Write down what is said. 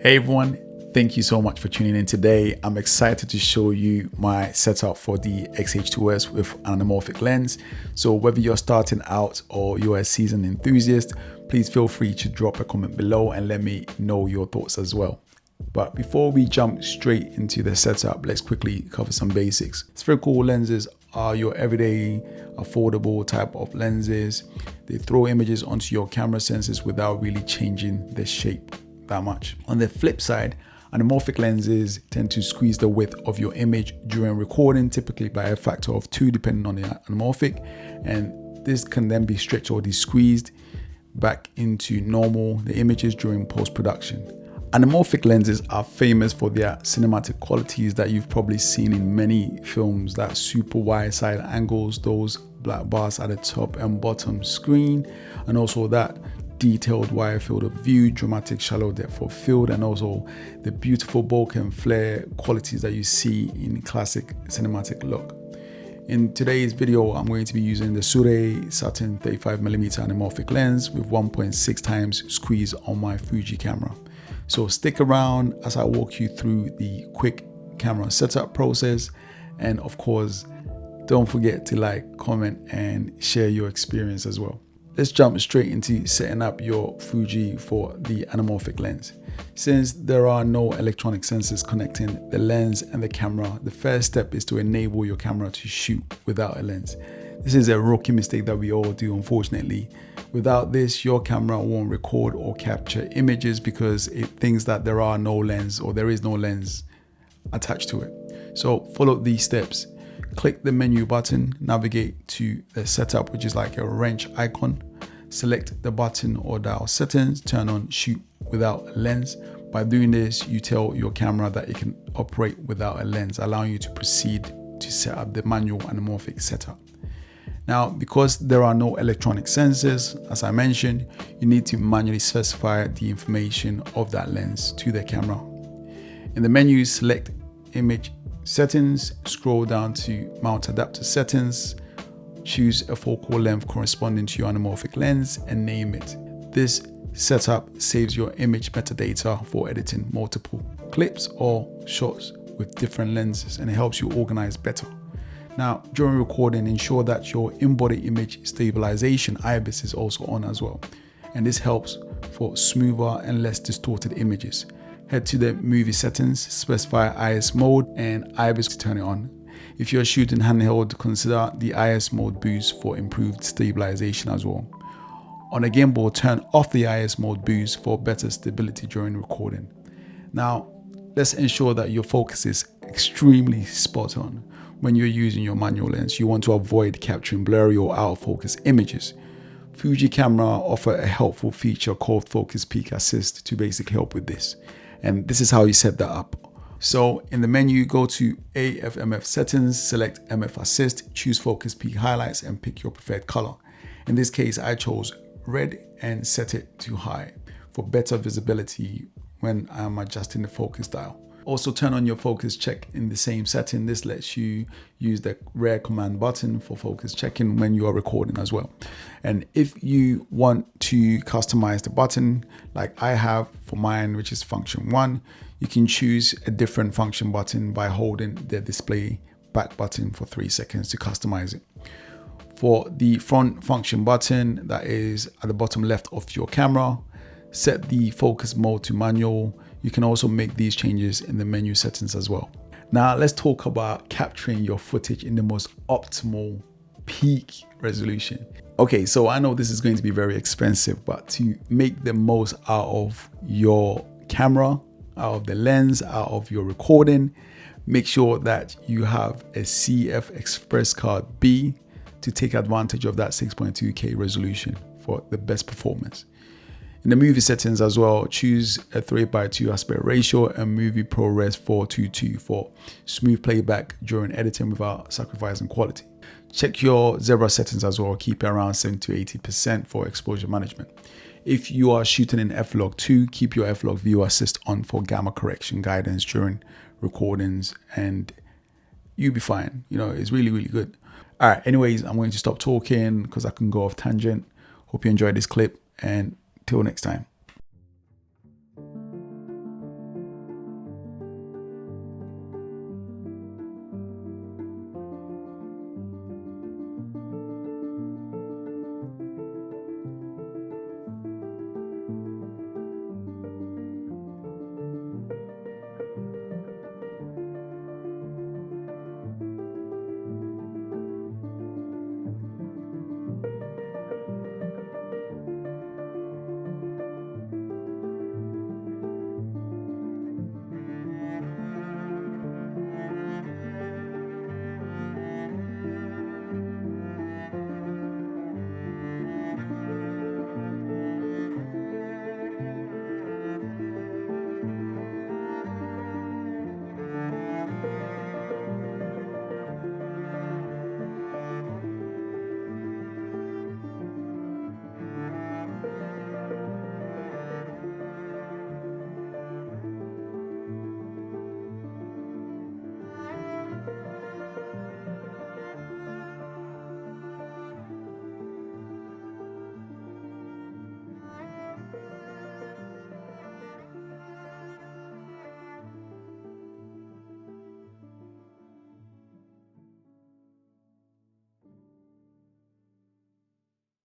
Hey everyone, thank you so much for tuning in today. I'm excited to show you my setup for the XH2S with anamorphic lens. So whether you're starting out or you're a seasoned enthusiast, please feel free to drop a comment below and let me know your thoughts as well. But before we jump straight into the setup, let's quickly cover some basics. Spherical lenses are your everyday affordable type of lenses. They throw images onto your camera sensors without really changing the shape that much. On the flip side, anamorphic lenses tend to squeeze the width of your image during recording, typically by a factor of 2 depending on the anamorphic, and this can then be stretched or squeezed back into the images during post-production. Anamorphic lenses are famous for their cinematic qualities that you've probably seen in many films, that super wide side angles, those black bars at the top and bottom screen, and also that detailed wide field of view, dramatic shallow depth of field, and also the beautiful bokeh and flare qualities that you see in classic cinematic look. In today's video, I'm going to be using the Sirui Saturn 35mm anamorphic lens with 1.6 times squeeze on my Fuji camera. So stick around as I walk you through the quick camera setup process, and of course, don't forget to like, comment, and share your experience as well. Let's jump straight into setting up your Fuji for the anamorphic lens. Since there are no electronic sensors connecting the lens and the camera, the first step is to enable your camera to shoot without a lens. This is a rookie mistake that we all do, unfortunately. Without this, your camera won't record or capture images because it thinks that there are no lens or there is no lens attached to it. So follow these steps. Click the menu button, navigate to the setup, which is like a wrench icon. Select the button or dial settings, turn on shoot without a lens. By doing this, you tell your camera that it can operate without a lens, allowing you to proceed to set up the manual anamorphic setup. Now, because there are no electronic sensors, as I mentioned, you need to manually specify the information of that lens to the camera. In the menu, select image settings, scroll down to mount adapter settings, choose a focal length corresponding to your anamorphic lens and name it. This setup saves your image metadata for editing multiple clips or shots with different lenses, and it helps you organize better. Now, during recording, ensure that your in-body image stabilization IBIS is also on as well, and this helps for smoother and less distorted images. Head to the movie settings, specify IS mode and IBIS to turn it on. If you're shooting handheld, consider the IS mode boost for improved stabilization as well. On a gimbal, turn off the IS mode boost for better stability during recording. Now, let's ensure that your focus is extremely spot on. When you're using your manual lens, you want to avoid capturing blurry or out of focus images. Fuji camera offer a helpful feature called Focus Peak Assist to basically help with this. And this is how you set that up. So in the menu, go to AFMF settings, select MF Assist, choose Focus Peak Highlights and pick your preferred color. In this case, I chose red and set it to high for better visibility when I'm adjusting the focus dial. Also turn on your focus check in the same setting. This lets you use the rare command button for focus checking when you are recording as well. And if you want to customize the button like I have for mine, which is function 1, you can choose a different function button by holding the display back button for 3 seconds to customize it. For the front function button that is at the bottom left of your camera, set the focus mode to manual. You can also make these changes in the menu settings as well. Now let's talk about capturing your footage in the most optimal peak resolution. Okay, so I know this is going to be very expensive, but to make the most out of your camera, out of the lens, out of your recording, make sure that you have a CF Express Card B to take advantage of that 6.2K resolution for the best performance. In the movie settings as well, choose a 3:2 aspect ratio and Movie ProRes 422 for smooth playback during editing without sacrificing quality. Check your zebra settings as well, keep it around 70 to 80% for exposure management. If you are shooting in F-Log2, keep your F-Log View Assist on for gamma correction guidance during recordings and you'll be fine. You know, it's really, really good. All right, anyways, I'm going to stop talking because I can go off tangent. Hope you enjoyed this clip and till next time.